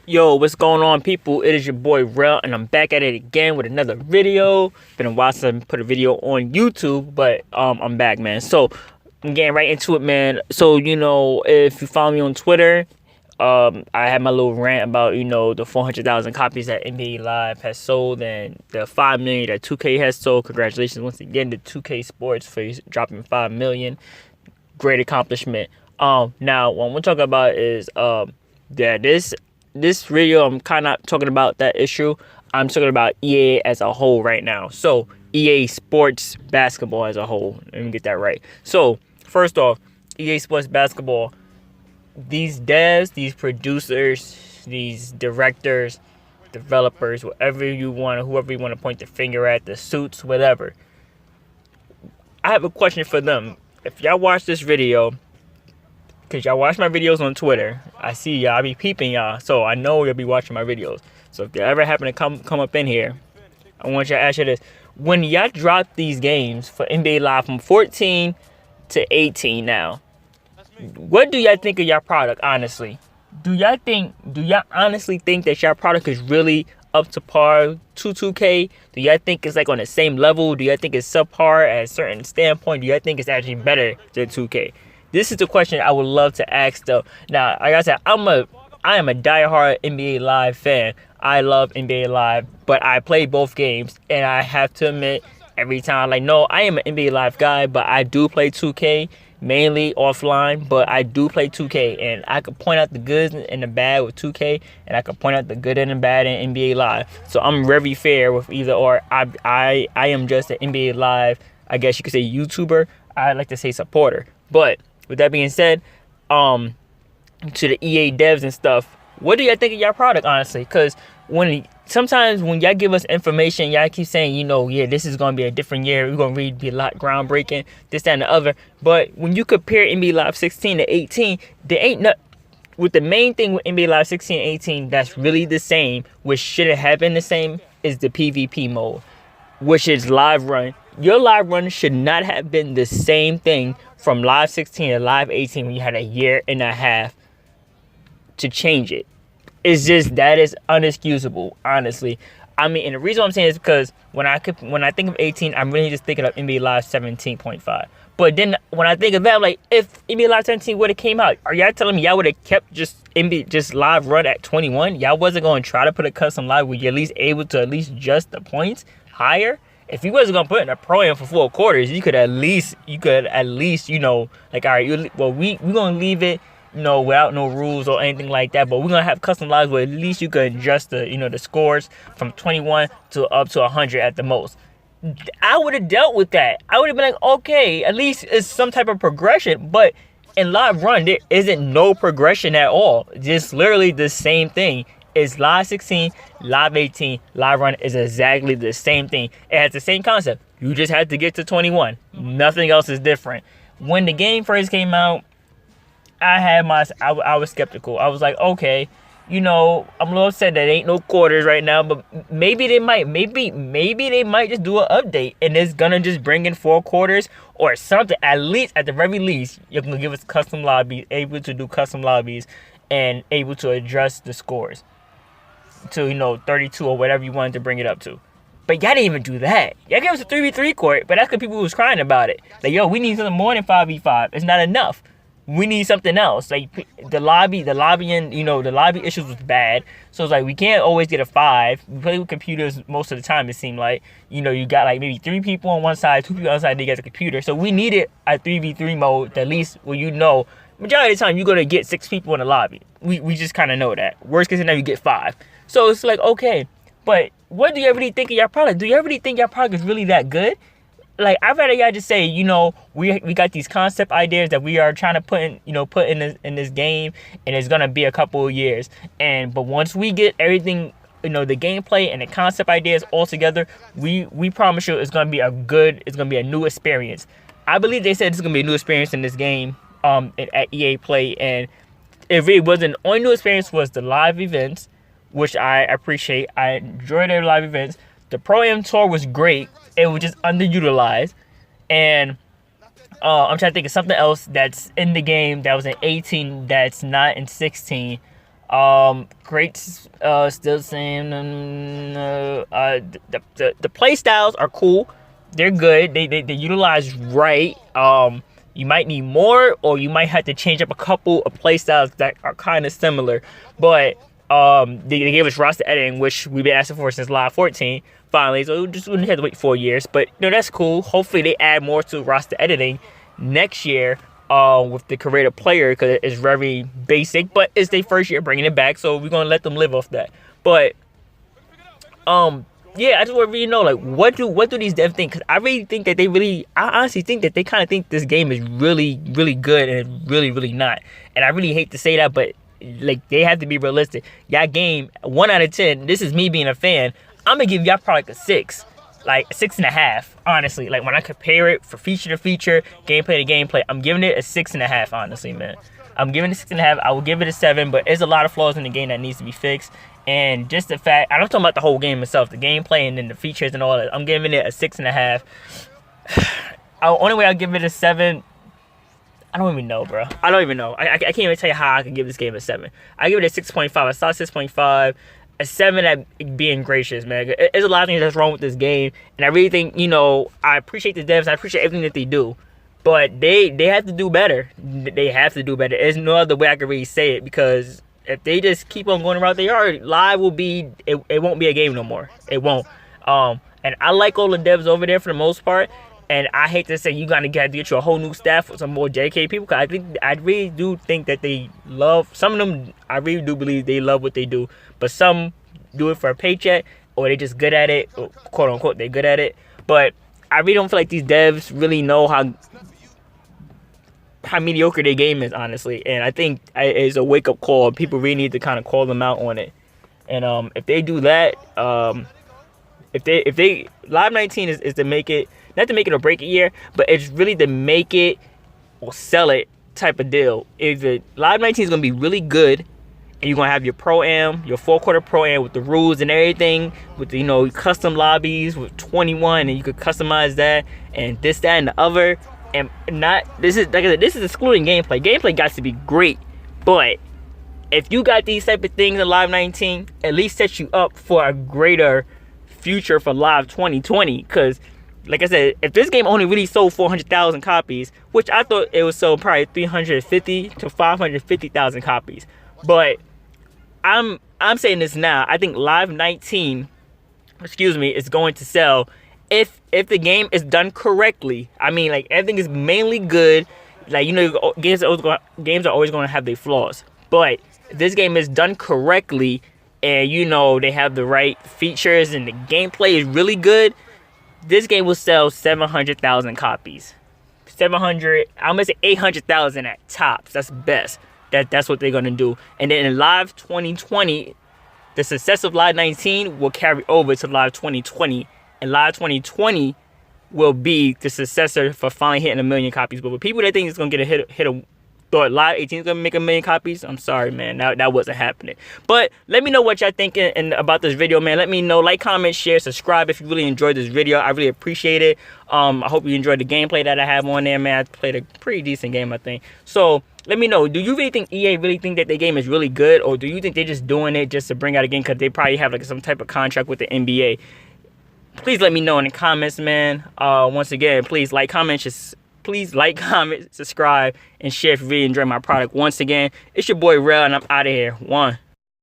Yo, what's going on, people? It is your boy Rel, and I'm back at it again with another video. Been a while since I put a video on YouTube, but I'm back, man. So I'm getting right into it, man. So if you follow me on Twitter, I had my little rant about the 400,000 copies that NBA Live has sold and the 5 million that 2K has sold. Congratulations once again to 2K Sports for dropping 5 million. Great accomplishment. Now what we're talking about is that this video, I'm kind of talking about that issue. I'm talking about EA as a whole right now. So EA Sports Basketball as a whole. Let me get that right. So first off, EA Sports Basketball, these devs, these producers, these directors, developers, whoever you want to point the finger at, the suits, whatever. I have a question for them. If y'all watch this video, because y'all watch my videos on Twitter, I see y'all, I be peeping y'all, so I know you'll be watching my videos. So if you ever happen to come up in here, I want y'all to ask you this. When y'all drop these games for NBA Live from 14 to 18 now, what do y'all think of y'all product, honestly? Do y'all honestly think that y'all product is really up to par to 2K? Do y'all think it's like on the same level? Do y'all think it's subpar at a certain standpoint? Do y'all think it's actually better than 2K? This is the question I would love to ask, though. Now, like I said, I am a diehard NBA Live fan. I love NBA Live, but I play both games, and I have to admit, every time, no, I am an NBA Live guy, but I do play 2K, mainly offline, but I do play 2K, and I can point out the good and the bad with 2K, and I can point out the good and the bad in NBA Live. So I'm very fair with either or. I am just an NBA Live, I guess you could say, YouTuber. I like to say supporter, but with that being said, to the EA devs and stuff, what do y'all think of y'all product, honestly? Because sometimes when y'all give us information, y'all keep saying, yeah, this is going to be a different year. We're going to be a lot groundbreaking, this, that, and the other. But when you compare NBA Live 16 to 18, there ain't nothing. With the main thing with NBA Live 16 and 18 that's really the same, which should have been the same, is the PvP mode, which is live run. Your live run should not have been the same thing from Live 16 to Live 18 when you had a year and a half to change it. It's just, that is unexcusable, honestly. I mean, and the reason I'm saying is because when I think of 18, I'm really just thinking of NBA Live 17.5. But then when I think of that, I'm like, if NBA Live 17 would have came out, are y'all telling me y'all would have kept just live run at 21? Y'all wasn't going to try to put a custom live where you're at least able to at least adjust the points higher? If you wasn't gonna put in a pro am for 4 quarters, you could at least, like, all right, we gonna leave it, without no rules or anything like that. But we're gonna have custom lives where at least you could adjust the, the scores from 21 to up to 100 at the most. I would have dealt with that. I would have been like, okay, at least it's some type of progression. But in live run, there isn't no progression at all. Just literally the same thing. It's Live 16, Live 18, Live Run is exactly the same thing. It has the same concept. You just had to get to 21. Nothing else is different. When the game first came out, I was skeptical. I was like, okay, I'm a little upset that ain't no quarters right now, but maybe they might just do an update and it's gonna just bring in 4 quarters or something. At the very least, you're gonna give us custom lobbies, able to do custom lobbies and able to adjust the scores to 32 or whatever you wanted to bring it up to. But y'all didn't even do that. Y'all gave us a 3v3 court, but that's because people was crying about it. Like, yo, we need something more than 5v5. It's not enough. We need something else. Like, the lobby issues was bad. So it's like, we can't always get a 5. We play with computers most of the time, it seemed like. You got like maybe 3 people on one side, 2 people on the other side, they get a computer. So we needed a 3v3 mode, at least where majority of the time you're gonna get 6 people in the lobby. We just kind of know that. Worst case scenario, you get 5. So it's like, okay, but what do you really think of your product? Do you really think your product is really that good? Like, I'd rather y'all just say, we got these concept ideas that we are trying to put in this game, and it's gonna be a couple of years. But once we get everything, the gameplay and the concept ideas all together, we promise you it's gonna be a new experience. I believe they said it's gonna be a new experience in this game, at EA Play, and it really wasn't. The only new experience was the live events, which I appreciate. I enjoyed their live events. The Pro Am Tour was great. It was just underutilized. And I'm trying to think of something else that's in the game that was in 18 that's not in 16. Great, still saying, the play styles are cool. They're good. They utilize right. You might need more, or you might have to change up a couple of play styles that are kind of similar. But they gave us roster editing, which we've been asking for since Live 14. Finally, so we just wouldn't have to wait 4 years. But that's cool. Hopefully, they add more to roster editing next year. With the creative player, because it's very basic, but it's their first year bringing it back, so we're gonna let them live off that. But yeah, I just want to really know, like, what do these devs think? Because I really think that I honestly think that they kind of think this game is really, really good, and it's really, really not. And I really hate to say that, but like, they have to be realistic. Y'all game 1 out of 10. This is me being a fan. I'm gonna give y'all probably like a 6. Like a 6.5, honestly. Like, when I compare it for feature to feature, gameplay to gameplay, I'm giving it a 6.5, honestly, man. I'm giving it a 6.5. I will give it a 7, but there's a lot of flaws in the game that needs to be fixed. And just the fact, I'm not talking about the whole game itself, the gameplay and then the features and all that. I'm giving it a 6.5. The only way I'll give it a 7, I don't even know, bro. I don't even know. I can't even tell you how I can give this game a 7. I give it a 6.5. I saw 6.5. A 7 at being gracious, man. There's a lot of things that's wrong with this game, and I really think, I appreciate the devs. I appreciate everything that they do, but they have to do better. They have to do better. There's no other way I can really say it, because if they just keep on going around they are, Live will be, it won't be a game no more. It won't. And I like all the devs over there for the most part. And I hate to say you gotta get you a whole new staff with some more dedicated people, because I really do think that they love, some of them, I really do believe they love what they do, but some do it for a paycheck, or they just good at it, or quote unquote they're good at it. But I really don't feel like these devs really know how mediocre their game is, honestly. And I think it's a wake up call. People really need to kind of call them out on it. And if they do that, if they Live 19 is to make it, not to make it or break it year, but it's really to make it or sell it type of deal. If the Live 19 is gonna be really good, and you're gonna have your pro-am, your 4-quarter pro-am with the rules and everything, with the, custom lobbies with 21, and you could customize that and this, that, and the other. And this is, like I said, this is excluding gameplay. Gameplay got to be great, but if you got these type of things in Live 19, at least set you up for a greater future for Live 2020. Because, like I said, if this game only really sold 400,000 copies, which I thought it would sell probably 350 to 550,000 copies, but I'm saying this now. I think Live 19, is going to sell if the game is done correctly. I mean, like, everything is mainly good. Like, games are always going to have their flaws, but if this game is done correctly, and they have the right features and the gameplay is really good, this game will sell 700,000 copies. 700, I'm gonna say 800,000 at tops. That's best. That's what they're gonna do. And then in Live 2020, the success of Live 19 will carry over to Live 2020, and Live 2020 will be the successor for finally hitting 1 million copies. But with people that think it's gonna get thought Live 18 is gonna make 1 million copies, I'm sorry, man, that wasn't happening. But let me know what y'all think about this video, man. Let me know. Like, comment, share, subscribe if you really enjoyed this video. I really appreciate it. I hope you enjoyed the gameplay that I have on there, man. I played a pretty decent game, I think. So let me know, do you really think EA really think that their game is really good, or do you think they're just doing it just to bring out a game because they probably have like some type of contract with the NBA? Please let me know in the comments, man. Once again, please like, comment, subscribe, and share if you really enjoy my product. Once again, it's your boy Rel, and I'm out of here. 1.